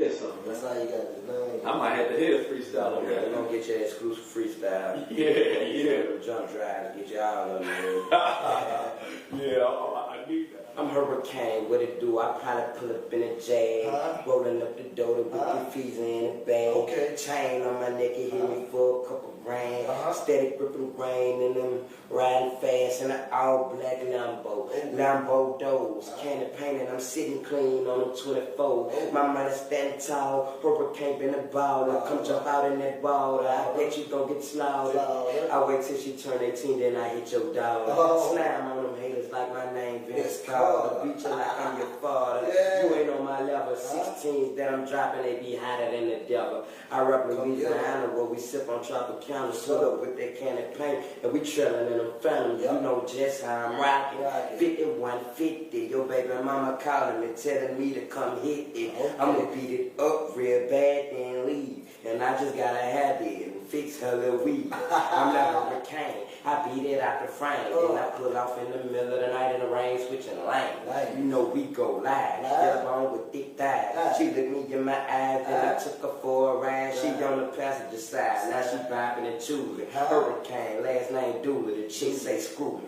That's something, That's man. how you got to learn. I might have to hit a freestyle on You're that. gonna get your exclusive freestyle. Yeah. Jump drive, get you all on there. Yeah, I need that. I'm Hurricane, what it do? I probably pull up in a jag, rolling up the door with the fees in the bag. Okay. Chain on my neck, it hit me for a couple grand. Steady gripping grain and them riding fast in an all black Lambo. Lambo doors, candy painted, I'm sitting clean on the 24. My mind is standing tall, Hurricane been a baller. Come jump out in that water, I bet you gon' get slaughtered. I wait till she turn 18, then I hit your daughter. Slam on them haters like my name Vince Carter. Beat you like I'm your father. You ain't on my level. 16s that I'm dropping, they be hotter than the devil. I rep Louisiana where we sip on Tropicana, sweat up with that can of paint, and we trillin' in them phantoms. You know just how I'm rockin'. 5150. Your baby mama calling me, telling me to come hit it. I'ma beat it up real bad, then leave. And I just gotta have it and fix her little weed. I'm not a Hurricane. I beat it out the frame. Then I pull off in the middle of the night in the rain, switching lanes. You know we go live. Get on with thick thighs. She looked me in my eyes, then I took her for a ride. She on the passenger side. Now she vibing and choosing. Hurricane, last name Dooley. The chick say screw me.